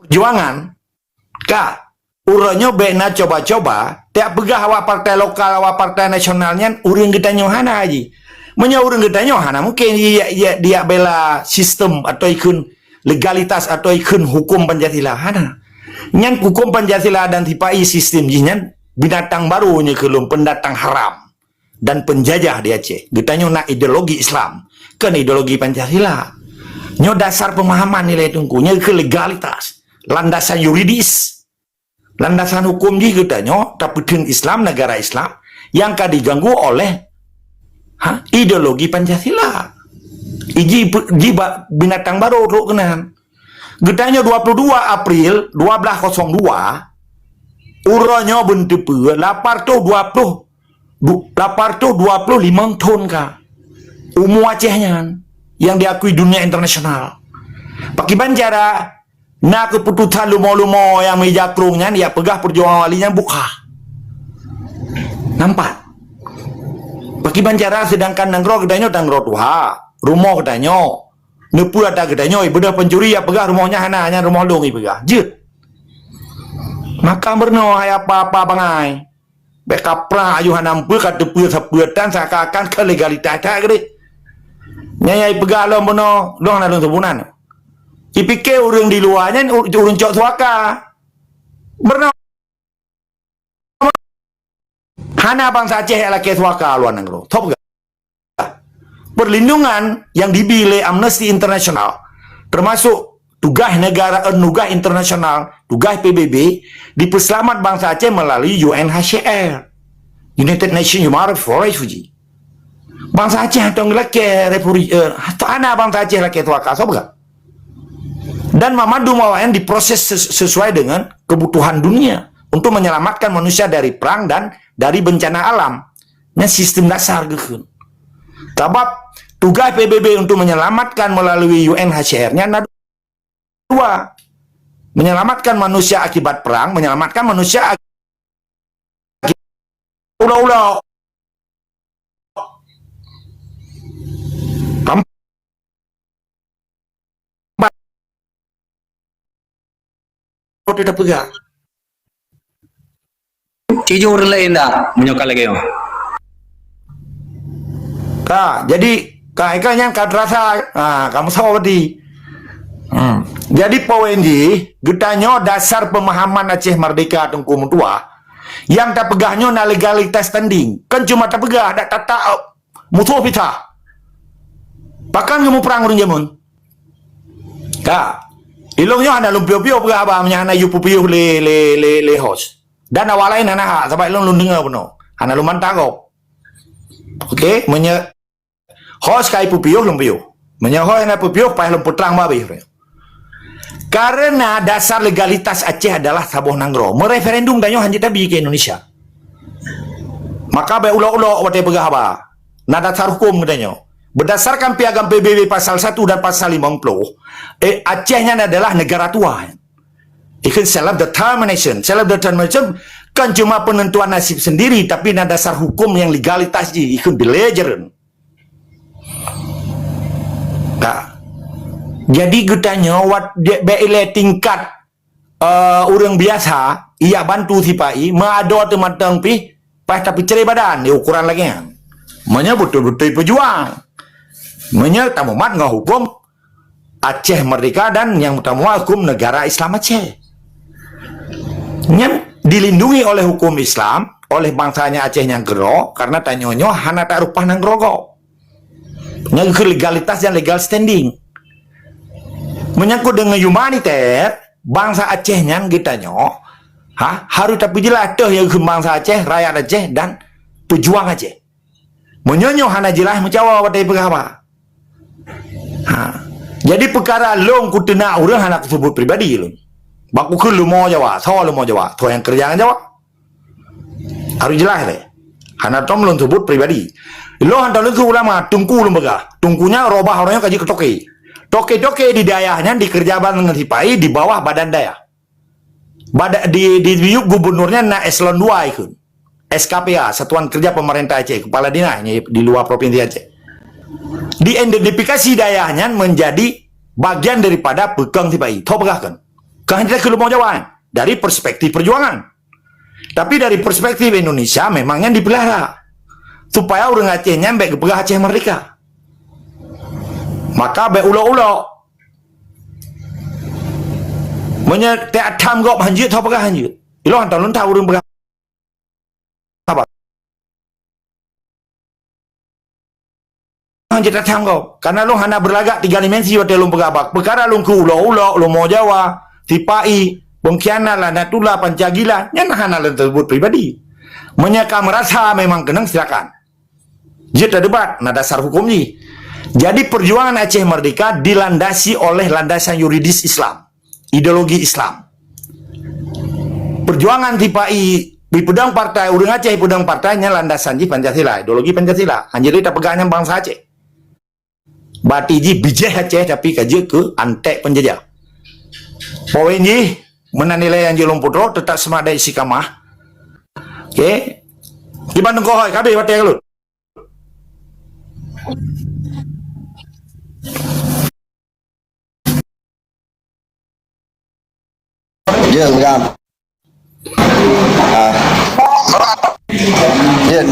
Perjuangan kak urangnya bena coba-coba tiap pegah awak partai lokal awak partai nasionalnya urang kita nyohana aja menya urang kita nyohana mungkin dia bela sistem atau ikun legalitas atau ikun hukum Pancasila hana nyan hukum Pancasila dan tipai sistem jinyan binatang baru kelum pendatang haram dan penjajah di Aceh kita nak ideologi Islam kan ideologi Pancasila nyo dasar pemahaman nilai tungkunya ke legalitas landasan yuridis landasan hukum juga nyo tapi Islam negara Islam yang diganggu oleh ideologi Pancasila iji binatang baru ruk kenan getanya 22 April 1202 uranyo bentepe lapar tu 25 ton ka umum Acehnya yang diakui dunia internasional pakai banjara nak keputusan lumo-lumo yang mejakrungnya dia pegah perjuangan walinya buka nampak pakai banjara sedangkan nanggro gedanya nanggro tuha rumah gedanya nepul ada gedanya bedah pencuri ya pegah rumahnya hanya rumah dong pegah je maka berno hay apa-apa bangai bekapra ayuhan ampul kata pul sepetan seakan ke legalitas tak gede nyai pegah lo berno dong ada sebunan dipikir orang di luarnya orang cok suaka berno hana bangsa Aceh laki suaka luar negro top gak perlindungan yang dibilih Amnesty International termasuk tugas negara nugah internasional tugas PBB diperselamat bangsa Aceh melalui UNHCR United Nations Human Rights for Refugee bangsa Aceh atau laki hana bangsa Aceh laki suaka top gak dan memadu mawayan diproses sesuai dengan kebutuhan dunia untuk menyelamatkan manusia dari perang dan dari bencana alam. Ini sistem dasar gitu. Sebab tugas PBB untuk menyelamatkan melalui UNHCR-nya ada dua. Menyelamatkan manusia akibat perang, menyelamatkan manusia akibat ulau-ulau. Tidak pegang. Jujur lain dah menyokal lagi yo. Jadi ikannya kad rasa kamu sama berarti. Jadi PWNJ getanyo dasar pemahaman Aceh Merdeka tengku mutua yang tak pegahnya na legalitas standing kan cuma tak pegah ada tata musuh pita. Pakan kamu perang urun jamun. Ilongnya ada lumpio-pio pegah abamnya ana yupu-pio le host. Dan awal lain anak sampai ilong dengar penuh. Ana luman takok. Okey, host kai pupio lumpio. Host na pupio pai lumpu terang babi. Karena dasar legalitas Aceh adalah sabuh nanggro. Mereferendum danyo hanji tabi ke Indonesia. Maka bae ulo-ulo wate pegah ba. Na dasar hukum danyo. Berdasarkan piagam PBB pasal 1 dan pasal 50, Acehnya adalah negara tua. Itu self-determination. Self-determination kan cuma penentuan nasib sendiri, tapi ada dasar hukum yang legalitas itu belajaran. Jadi gutanya bele tingkat orang biasa, ia bantu sipai, maado teman-teman tapi cerai badan, ukuran lagi. Menya betul-betul pejuang. Tamumat ngah hukum Aceh Merdeka dan yang utama hukum negara Islam Aceh yang dilindungi oleh hukum Islam oleh bangsanya Aceh yang gero karena tanyonyo hana tak rupah nang grogo yang legalitas dan legal standing menyangkut dengan humaniter bangsa Aceh yang gitanyo harus tapi jelas tuh yang bangsa Aceh rakyat Aceh dan pejuang Aceh menyonyo hana jelas mencawa wadai pegawai. Jadi perkara long ku tenak orang anak sebut pribadi long. Baku ke lumo Jawa, so lumo Jawa, tu yang kerja Jawa. Harus jelas deh. Hana tom long sebut pribadi. Lo hantar lu ulama tungku lu begah. Tungkunya robah orangnya kaji ketoke. Toke-toke di dayahnya dikerjakan dengan hipai di bawah badan daya. Di gubernurnya na eselon 2 ikut. SKPA, Satuan Kerja Pemerintah Aceh, kepala dinasnya di luar provinsi Aceh. Diidentifikasi dayahnya menjadi bagian daripada pegang tibai. Tahu pegahkan. Kan kita kalau mau jawab dari perspektif perjuangan. Tapi dari perspektif Indonesia memangnya dipelihara supaya orang Aceh nyampe ke pegah Aceh merdeka. Maka be ulo-ulo menye tak tham gop hanjut tho pegah hanjut. Ilo hantar lun tahu orang pegah apa? Hanjut tak tham gop karena lu hana berlagak 3 dimensi waktu lu pegah bak. Perkara lu ke ulo-ulo lu mau Jawa, tipai, Bongkiana lah, Natula, Pancagila, yang hana lan tersebut pribadi. Menyaka merasa memang kenang silakan. Jika debat, nah dasar hukum ni. Jadi perjuangan Aceh Merdeka dilandasi oleh landasan yuridis Islam, ideologi Islam. Perjuangan tipai di pedang partai urang Aceh pedang partainya landasan di Pancasila, ideologi Pancasila. Anjir kita pegangnya bangsa Aceh. Bati ji bijih Aceh tapi kaji ke antek penjajah. Poin ji menanilai yang jelum putro tetap semada isi kamah. Okey. Di Bandung kau kabeh watai kalut. Ya, ngam. Ya,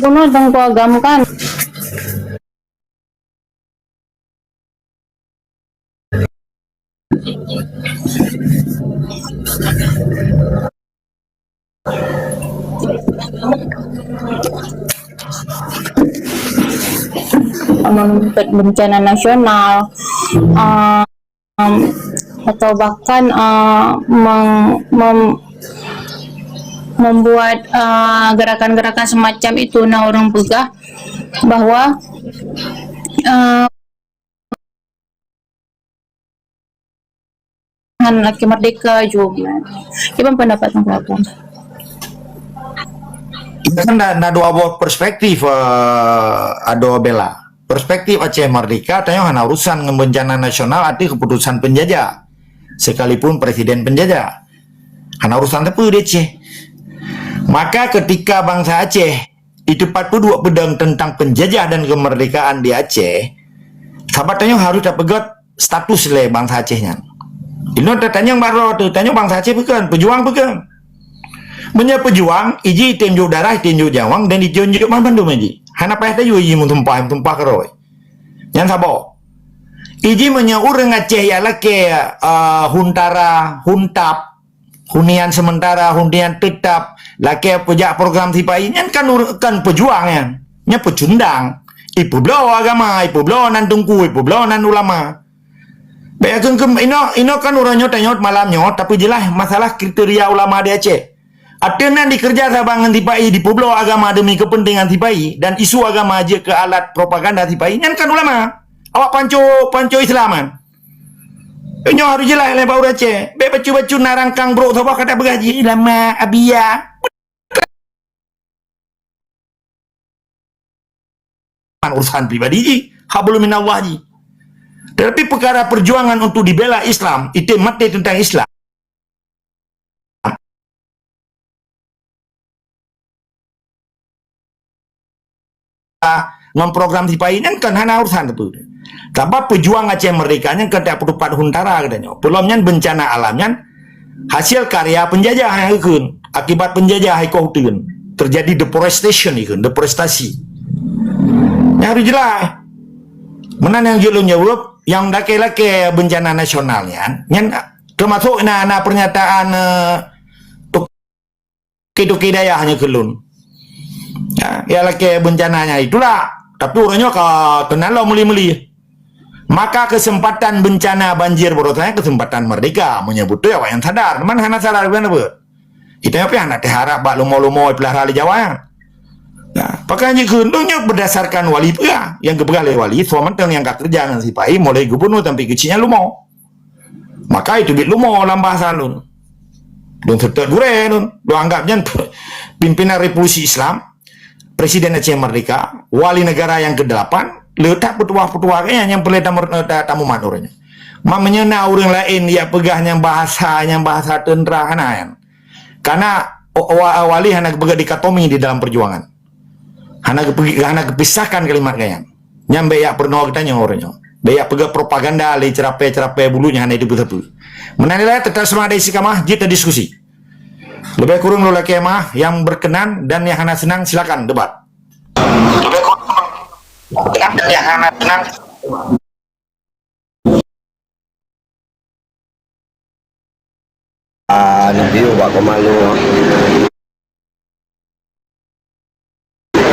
Bunuh dong ko agam kan. Bencana nasional atau bahkan membuat gerakan-gerakan semacam itu nah orang pegah bahwa laki merdeka juga. Gimana pendapat apa? Kita kan ada dua perspektif ada bela. Perspektif Aceh Merdeka tanya hana urusan bencana nasional arti keputusan penjajah. Sekalipun presiden penjajah. Hana urusan apa dia Aceh. Maka ketika bangsa Aceh itu 42 pedang tentang penjajah dan kemerdekaan di Aceh, sahabatnya harus dapat status le bangsa Acehnya. Ini tanya baru tanya bangsa Aceh bukan, pejuang bukan. Menye pejuang, iji tinjuk darah, tinjuk jawang dan ditunjuk mana bandung iji. Hana payah tayu iji tumpah keroi. Yang sabo. Iji menye urang Aceh ya lake huntara, huntap, hunian sementara, hunian tetap, laki pejak program tipai kan pejuang ya, nya pecundang, ibu belo agama, ibu belo nan tungku, ibu belo nan ulama. Baik ino kan urangnya tanyot malamnya, tapi jelas masalah kriteria ulama di Aceh. Ada nan dikerja sabangan tipai di pueblo agama demi kepentingan tipai dan isu agama aja ke alat propaganda tipai, kan ulama. Awak panco Islaman. Nyo harus jelas le bau Aceh. Be bacu-bacu narangkang bro sabah kata begaji lama abia. Urusan pribadi ji, hablum minallah ji. Tetapi perkara perjuangan untuk dibela Islam, itu mati tentang Islam. Memprogram tipai kan hana urusan itu. Tapi pejuang Aceh Merdeka nya kata perupat huntara katanya. Belumnya bencana alamnya hasil karya penjajah yang ikut. Akibat penjajah ikut terjadi deforestation ikut, deforestasi. Yang harus jelas. Mana yang jelun jawab yang laki-laki bencana nasionalnya, yang termasuk pernyataan Tuki daya hanya kelun. Ya laki bencananya itulah. Tapi orangnya kenal lo muli-muli. Maka kesempatan bencana banjir berotanya kesempatan merdeka menyebut tu awak yang sadar. Mana hana sadar kan apa? Itu apa yang nak harap bak lumo-lumo pelihara di Jawa yang. Nah, pakainya keuntunnya berdasarkan wali pegah yang kepegah oleh wali, suaman yang kat kerja dengan sipai mulai gubernur sampai kecilnya lu mau. Maka itu bit lu mau dalam bahasa lu. Lu serta dure lu anggapnya pimpinan revolusi Islam, presiden Aceh Merdeka, wali negara yang ke-8, letak petua-petua yang boleh tamu manurnya. Mamanya na orang lain ya pegahnya bahasa tentera hanayan. Karena wali hanya pegah dikotomi di dalam perjuangan. Hana kepisahkan kalimat kayan. Nyambe ya pernah kita orangnya. Beyak pegah propaganda le cerape bulunya hana itu betul. Menanilai tetap semangat isi kamah kita diskusi. Lebih kurang lo laki mah yang berkenan dan yang hana senang silakan debat. Lebih kurang dan yang hana senang. Review Pak Komalu.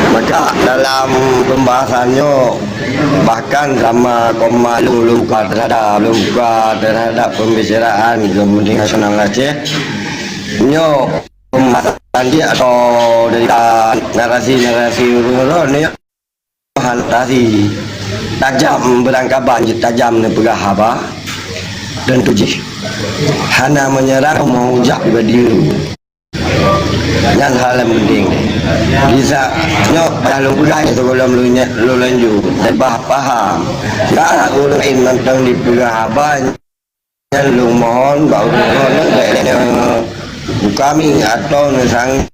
Maka dalam pembahasannya bahkan sama Komalu luka terhadap pembicaraan kepentingan nasional Aceh nyo pembahasan dia atau dari narasi urun-urun hantasi tajam berangkat banjir tajam nepegah haba dan tuji hana menyerang menghujak berdiri yang hal yang penting bisa nyok kalau pegah itu belum lu lanjut lebah paham tak urun mentang di pegah haba yang lu mohon baru kami atau nesang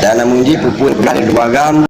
dan menguji pupuk dari dua agam